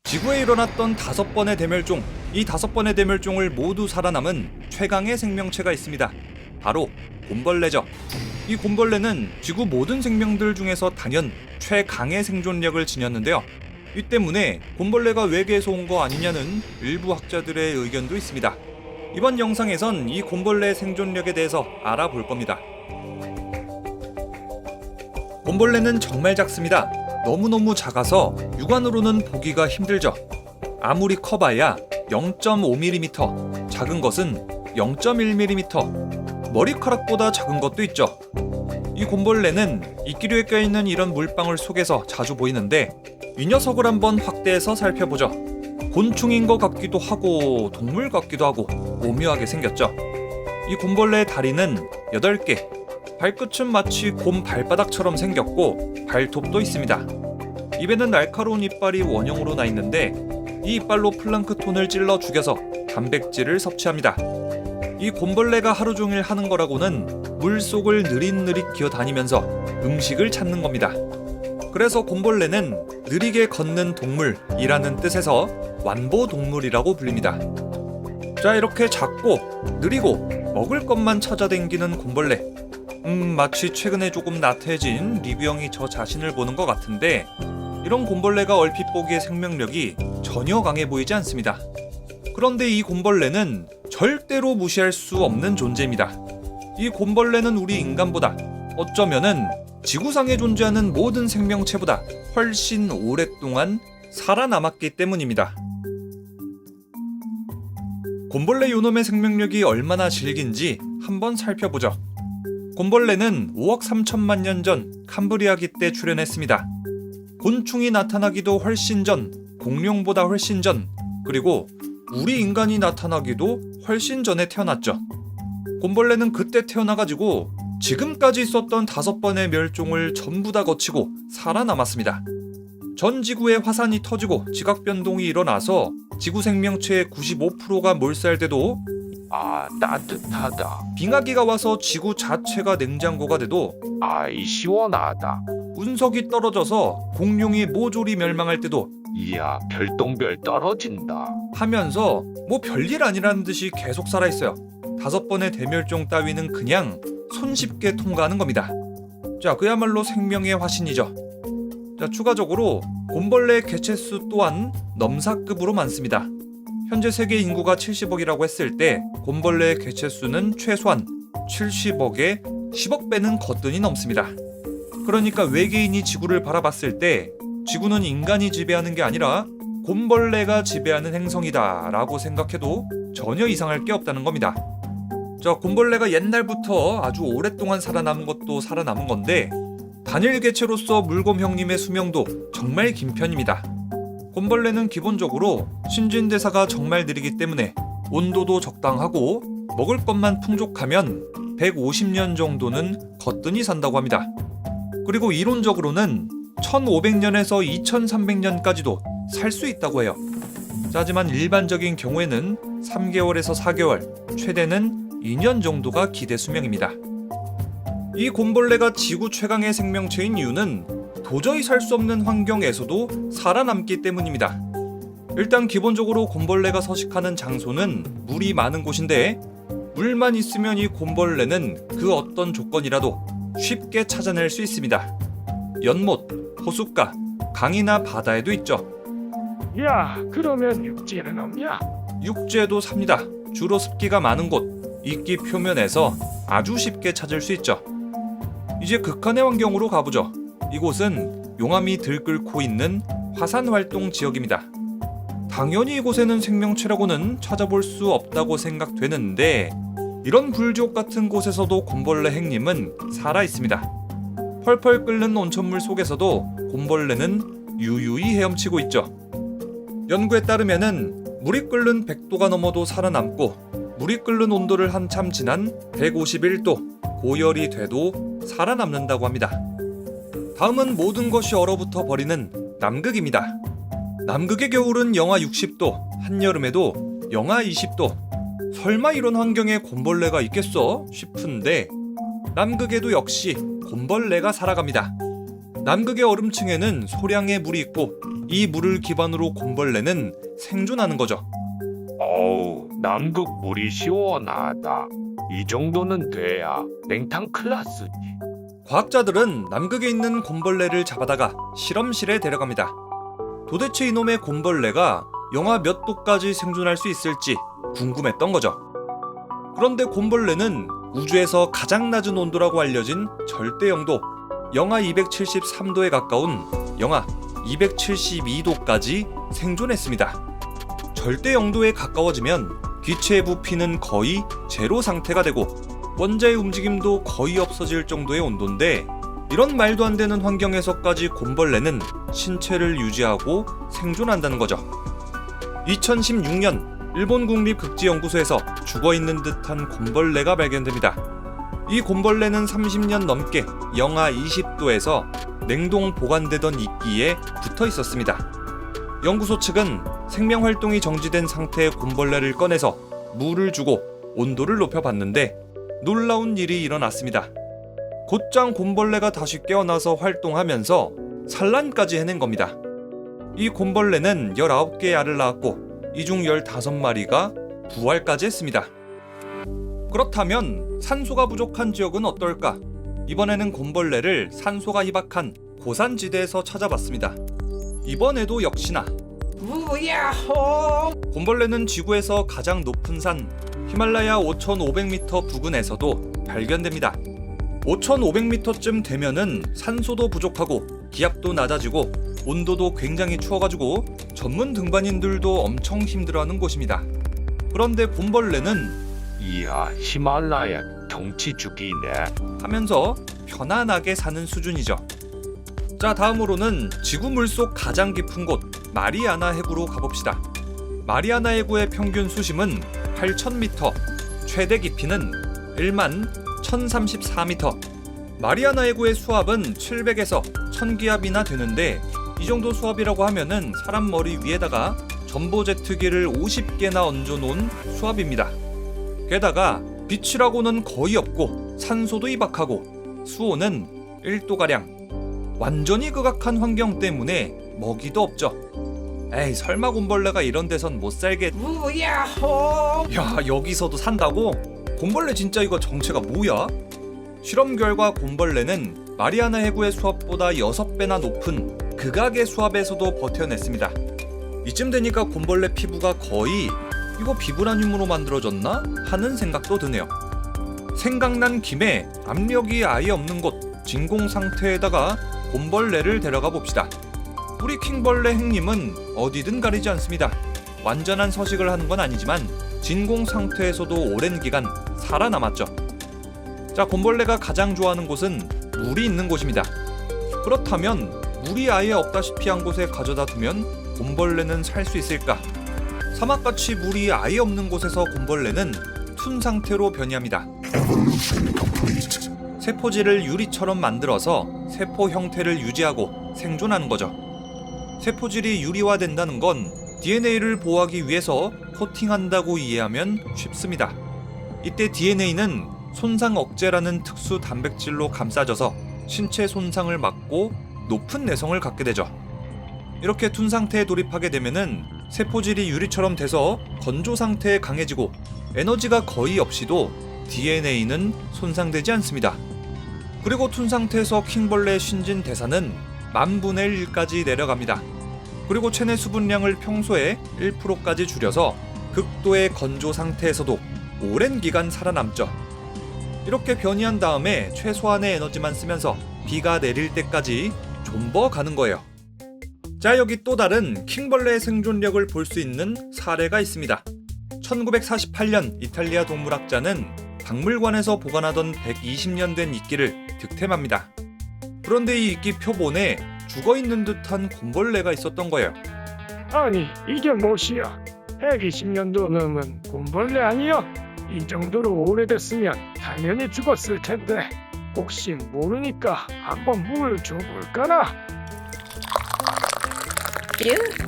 지구에 일어났던 5번의 대멸종, 이 5번의 대멸종을 모두 살아남은 최강의 생명체가 있습니다. 바로 곰벌레죠. 이 곰벌레는 지구 모든 생명들 중에서 단연 최강의 생존력을 지녔는데요. 이 때문에 곰벌레가 외계에서 온 거 아니냐는 일부 학자들의 의견도 있습니다. 이번 영상에선 이 곰벌레의 생존력에 대해서 알아볼 겁니다. 곰벌레는 정말 작습니다. 너무너무 작아서 육안으로는 보기가 힘들죠. 아무리 커봐야 0.5mm, 작은 것은 0.1mm, 머리카락보다 작은 것도 있죠. 이 곰벌레는 이끼류에 껴있는 이런 물방울 속에서 자주 보이는데 이 녀석을 한번 확대해서 살펴보죠. 곤충인 것 같기도 하고 동물 같기도 하고 오묘하게 생겼죠. 이 곰벌레의 다리는 8개, 발끝은 마치 곰 발바닥처럼 생겼고 발톱도 있습니다. 입에는 날카로운 이빨이 원형으로 나 있는데 이 이빨로 플랑크톤을 찔러 죽여서 단백질을 섭취합니다. 이 곰벌레가 하루 종일 하는 거라고는 물속을 느릿느릿 기어다니면서 음식을 찾는 겁니다. 그래서 곰벌레는 느리게 걷는 동물이라는 뜻에서 완보동물이라고 불립니다. 자, 이렇게 작고 느리고 먹을 것만 찾아다니는 곰벌레. 마치 최근에 조금 나태해진 리뷰형이 저 자신을 보는 것 같은데 이런 곰벌레가 얼핏 보기에 생명력이 전혀 강해 보이지 않습니다. 그런데 이 곰벌레는 절대로 무시할 수 없는 존재입니다. 이 곰벌레는 우리 인간보다 어쩌면은 지구상에 존재하는 모든 생명체보다 훨씬 오랫동안 살아남았기 때문입니다. 곰벌레 요놈의 생명력이 얼마나 질긴지 한번 살펴보죠. 곰벌레는 5억 3천만 년 전 캄브리아기 때 출현했습니다. 곤충이 나타나기도 훨씬 전, 공룡보다 훨씬 전, 그리고 우리 인간이 나타나기도 훨씬 전에 태어났죠. 곰벌레는 그때 태어나가지고 지금까지 있었던 5번의 멸종을 전부 다 거치고 살아남았습니다. 전 지구에 화산이 터지고 지각변동이 일어나서 지구 생명체의 95%가 몰살돼도 따뜻하다. 빙하기가 와서 지구 자체가 냉장고가 돼도 아이 시원하다. 운석이 떨어져서 공룡이 모조리 멸망할 때도 이야 별똥별 떨어진다. 하면서 뭐 별일 아니라는 듯이 계속 살아있어요. 5번의 대멸종 따위는 그냥 손쉽게 통과하는 겁니다. 자, 그야말로 생명의 화신이죠. 자, 추가적으로 곰벌레의 개체수 또한 넘사급으로 많습니다. 현재 세계 인구가 70억이라고 했을 때 곰벌레의 개체수는 최소한 70억에 10억 배는 거뜬히 넘습니다. 그러니까 외계인이 지구를 바라봤을 때 지구는 인간이 지배하는 게 아니라 곰벌레가 지배하는 행성이다 라고 생각해도 전혀 이상할 게 없다는 겁니다. 자, 곰벌레가 옛날부터 아주 오랫동안 살아남은 것도 살아남은 건데 단일 개체로서 물곰 형님의 수명도 정말 긴 편입니다. 곰벌레는 기본적으로 신진대사가 정말 느리기 때문에 온도도 적당하고 먹을 것만 풍족하면 150년 정도는 거뜬히 산다고 합니다. 그리고 이론적으로는 1500년에서 2300년까지도 살 수 있다고 해요. 하지만 일반적인 경우에는 3개월에서 4개월, 최대는 2년 정도가 기대 수명입니다. 이 곰벌레가 지구 최강의 생명체인 이유는 도저히 살 수 없는 환경에서도 살아남기 때문입니다. 일단 기본적으로 곰벌레가 서식하는 장소는 물이 많은 곳인데 물만 있으면 이 곰벌레는 그 어떤 조건이라도 쉽게 찾아낼 수 있습니다. 연못, 호숫가, 강이나 바다에도 있죠. 야 그러면 육지에는 없냐? 육지에도 삽니다. 주로 습기가 많은 곳, 이끼 표면에서 아주 쉽게 찾을 수 있죠. 이제 극한의 환경으로 가보죠. 이곳은 용암이 들끓고 있는 화산 활동 지역입니다. 당연히 이곳에는 생명체라고는 찾아볼 수 없다고 생각되는데 이런 불지옥 같은 곳에서도 곰벌레 행님은 살아 있습니다. 펄펄 끓는 온천물 속에서도 곰벌레는 유유히 헤엄치고 있죠. 연구에 따르면은 물이 끓는 100도가 넘어도 살아남고 물이 끓는 온도를 한참 지난 151도 고열이 돼도 살아남는다고 합니다. 다음은 모든 것이 얼어붙어 버리는 남극입니다. 남극의 겨울은 영하 60도, 한여름에도 영하 20도. 설마 이런 환경에 곰벌레가 있겠어? 싶은데 남극에도 역시 곰벌레가 살아갑니다. 남극의 얼음층에는 소량의 물이 있고 이 물을 기반으로 곰벌레는 생존하는 거죠. 어우, 남극 물이 시원하다. 이 정도는 돼야 냉탕 클래스지. 과학자들은 남극에 있는 곰벌레를 잡아다가 실험실에 데려갑니다. 도대체 이놈의 곰벌레가 영하 몇 도까지 생존할 수 있을지 궁금했던 거죠. 그런데 곰벌레는 우주에서 가장 낮은 온도라고 알려진 절대 영도 영하 273도에 가까운 영하 272도까지 생존했습니다. 절대 영도에 가까워지면 기체의 부피는 거의 제로 상태가 되고 원자의 움직임도 거의 없어질 정도의 온도인데, 이런 말도 안 되는 환경에서까지 곰벌레는 신체를 유지하고 생존한다는 거죠. 2016년 일본 국립극지연구소에서 죽어있는 듯한 곰벌레가 발견됩니다. 이 곰벌레는 30년 넘게 영하 20도에서 냉동 보관되던 이끼에 붙어 있었습니다. 연구소 측은 생명활동이 정지된 상태의 곰벌레를 꺼내서 물을 주고 온도를 높여봤는데 놀라운 일이 일어났습니다. 곧장 곰벌레가 다시 깨어나서 활동하면서 산란까지 해낸 겁니다. 이 곰벌레는 19개의 알을 낳았고 이 중 15마리가 부활까지 했습니다. 그렇다면 산소가 부족한 지역은 어떨까? 이번에는 곰벌레를 산소가 희박한 고산지대에서 찾아봤습니다. 이번에도 역시나 우야호! 곰벌레는 지구에서 가장 높은 산 히말라야 5,500m 부근에서도 발견됩니다. 5,500m쯤 되면은 산소도 부족하고 기압도 낮아지고 온도도 굉장히 추워가지고 전문 등반인들도 엄청 힘들어하는 곳입니다. 그런데 곰벌레는 이야, 히말라야 경치 죽이네. 하면서 편안하게 사는 수준이죠. 자, 다음으로는 지구 물속 가장 깊은 곳 마리아나 해구로 가봅시다. 마리아나 해구의 평균 수심은 8,000m, 최대 깊이는 11,034m. 마리아나 해구의 수압은 700에서 1000기압이나 되는데, 이 정도 수압이라고 하면은 사람 머리 위에다가 전보 제트기를 50개나 얹어놓은 수압입니다. 게다가 빛이라고는 거의 없고 산소도 희박하고 수온은 1도가량. 완전히 극악한 환경 때문에 먹이도 없죠. 에이, 설마 곰벌레가 이런 데선 못 살겠... 우야호! 야, 여기서도 산다고? 곰벌레 진짜 이거 정체가 뭐야? 실험 결과 곰벌레는 마리아나 해구의 수압보다 6배나 높은 극악의 수압에서도 버텨냈습니다. 이쯤 되니까 곰벌레 피부가 거의 이거 비브라늄으로 만들어졌나? 하는 생각도 드네요. 생각난 김에 압력이 아예 없는 곳 진공 상태에다가 곰벌레를 데려가 봅시다. 우리 킹벌레 행님은 어디든 가리지 않습니다. 완전한 서식을 하는 건 아니지만 진공 상태에서도 오랜 기간 살아남았죠. 자, 곰벌레가 가장 좋아하는 곳은 물이 있는 곳입니다. 그렇다면 물이 아예 없다시피 한 곳에 가져다 두면 곰벌레는 살 수 있을까? 사막같이 물이 아예 없는 곳에서 곰벌레는 툰 상태로 변이합니다. 세포질을 유리처럼 만들어서 세포 형태를 유지하고 생존하는 거죠. 세포질이 유리화된다는 건 DNA를 보호하기 위해서 코팅한다고 이해하면 쉽습니다. 이때 DNA는 손상 억제라는 특수 단백질로 감싸져서 신체 손상을 막고 높은 내성을 갖게 되죠. 이렇게 툰 상태에 돌입하게 되면은 세포질이 유리처럼 돼서 건조 상태에 강해지고 에너지가 거의 없이도 DNA는 손상되지 않습니다. 그리고 툰 상태에서 킹벌레의 신진 대사는 10,000분의 1까지 내려갑니다. 그리고 체내 수분량을 평소에 1%까지 줄여서 극도의 건조 상태에서도 오랜 기간 살아남죠. 이렇게 변이한 다음에 최소한의 에너지만 쓰면서 비가 내릴 때까지 존버 가는 거예요. 자, 여기 또 다른 킹벌레의 생존력을 볼 수 있는 사례가 있습니다. 1948년 이탈리아 동물학자는 박물관에서 보관하던 120년 된 이끼를 득템합니다. 그런데 이 이끼 표본에 죽어있는 듯한 곰벌레가 있었던 거예요. 아니, 이게 무엇이야? 120년도 넘은 곰벌레 아니야? 이 정도로 오래됐으면 당연히 죽었을 텐데 혹시 모르니까 한번 물을 줘볼까나?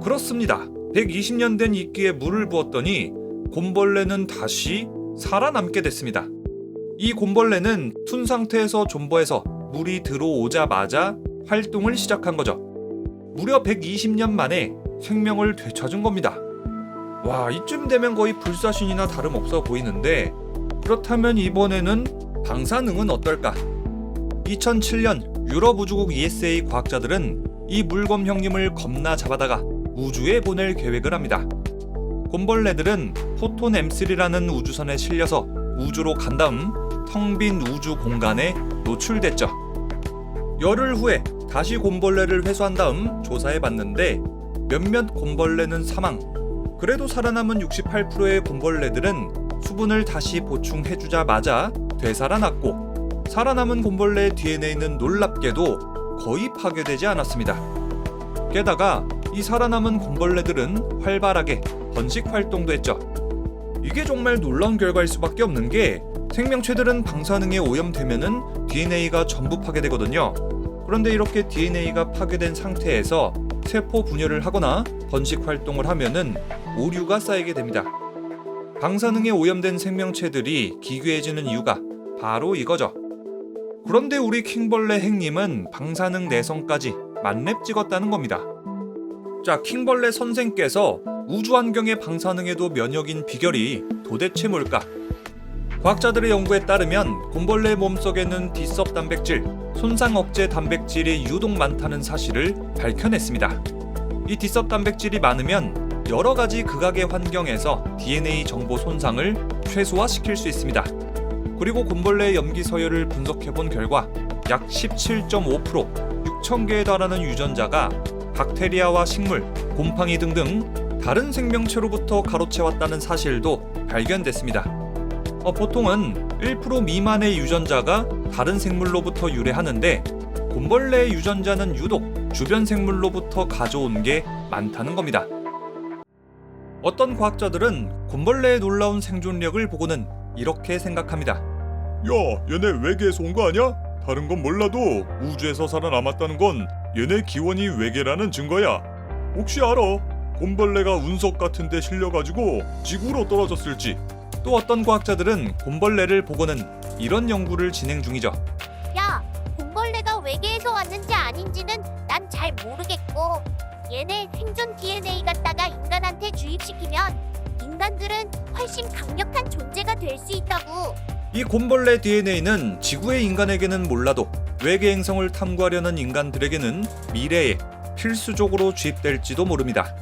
그렇습니다. 120년 된 이끼에 물을 부었더니 곰벌레는 다시 살아남게 됐습니다. 이 곰벌레는 툰 상태에서 존버해서 물이 들어오자마자 활동을 시작한 거죠. 무려 120년 만에 생명을 되찾은 겁니다. 와, 이쯤 되면 거의 불사신이나 다름없어 보이는데, 그렇다면 이번에는 방사능은 어떨까? 2007년 유럽 우주국 ESA 과학자들은 이 물검 형님을 겁나 잡아다가 우주에 보낼 계획을 합니다. 곰벌레들은 포톤 M3라는 우주선에 실려서 우주로 간 다음 텅 빈 우주 공간에 노출됐죠. 열흘 후에 다시 곰벌레를 회수한 다음 조사해봤는데 몇몇 곰벌레는 사망. 그래도 살아남은 68%의 곰벌레들은 수분을 다시 보충해주자마자 되살아났고, 살아남은 곰벌레의 DNA는 놀랍게도 거의 파괴되지 않았습니다. 게다가 이 살아남은 곰벌레들은 활발하게 번식 활동도 했죠. 이게 정말 놀라운 결과일 수밖에 없는 게, 생명체들은 방사능에 오염되면은 DNA가 전부 파괴되거든요. 그런데 이렇게 DNA가 파괴된 상태에서 세포 분열을 하거나 번식 활동을 하면은 오류가 쌓이게 됩니다. 방사능에 오염된 생명체들이 기괴해지는 이유가 바로 이거죠. 그런데 우리 킹벌레 행님은 방사능 내성까지 만렙 찍었다는 겁니다. 자, 킹벌레 선생께서 우주 환경의 방사능에도 면역인 비결이 도대체 뭘까? 과학자들의 연구에 따르면 곰벌레 몸속에는 D섭 단백질, 손상 억제 단백질이 유독 많다는 사실을 밝혀냈습니다. 이 D섭 단백질이 많으면 여러 가지 극악의 환경에서 DNA 정보 손상을 최소화시킬 수 있습니다. 그리고 곰벌레의 염기 서열을 분석해본 결과 약 17.5%, 6,000개에 달하는 유전자가 박테리아와 식물, 곰팡이 등등 다른 생명체로부터 가로채왔다는 사실도 발견됐습니다. 보통은 1% 미만의 유전자가 다른 생물로부터 유래하는데, 곰벌레의 유전자는 유독 주변 생물로부터 가져온 게 많다는 겁니다. 어떤 과학자들은 곰벌레의 놀라운 생존력을 보고는 이렇게 생각합니다. 야, 얘네 외계에서 온 거 아니야? 다른 건 몰라도 우주에서 살아남았다는 건 얘네 기원이 외계라는 증거야. 혹시 알아? 곰벌레가 운석 같은 데 실려가지고 지구로 떨어졌을지. 또 어떤 과학자들은 곰벌레를 보고는 이런 연구를 진행 중이죠. 야, 곰벌레가 외계에서 왔는지 아닌지는 난 잘 모르겠고, 얘네 생존 DNA 갖다가 인간한테 주입시키면 인간들은 훨씬 강력한 존재가 될 수 있다고. 이 곰벌레 DNA는 지구의 인간에게는 몰라도 외계 행성을 탐구하려는 인간들에게는 미래에 필수적으로 주입될지도 모릅니다.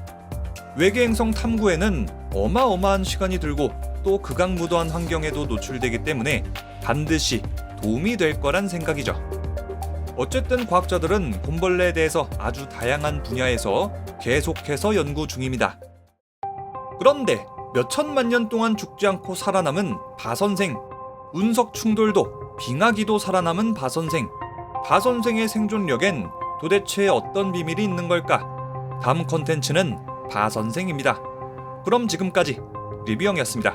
외계 행성 탐구에는 어마어마한 시간이 들고 또 극악무도한 환경에도 노출되기 때문에 반드시 도움이 될 거란 생각이죠. 어쨌든 과학자들은 곰벌레에 대해서 아주 다양한 분야에서 계속해서 연구 중입니다. 그런데 몇 천만 년 동안 죽지 않고 살아남은 바선생, 운석 충돌도 빙하기도 살아남은 바선생, 바선생의 생존력엔 도대체 어떤 비밀이 있는 걸까? 다음 콘텐츠는 바선생입니다. 그럼 지금까지 리뷰형이었습니다.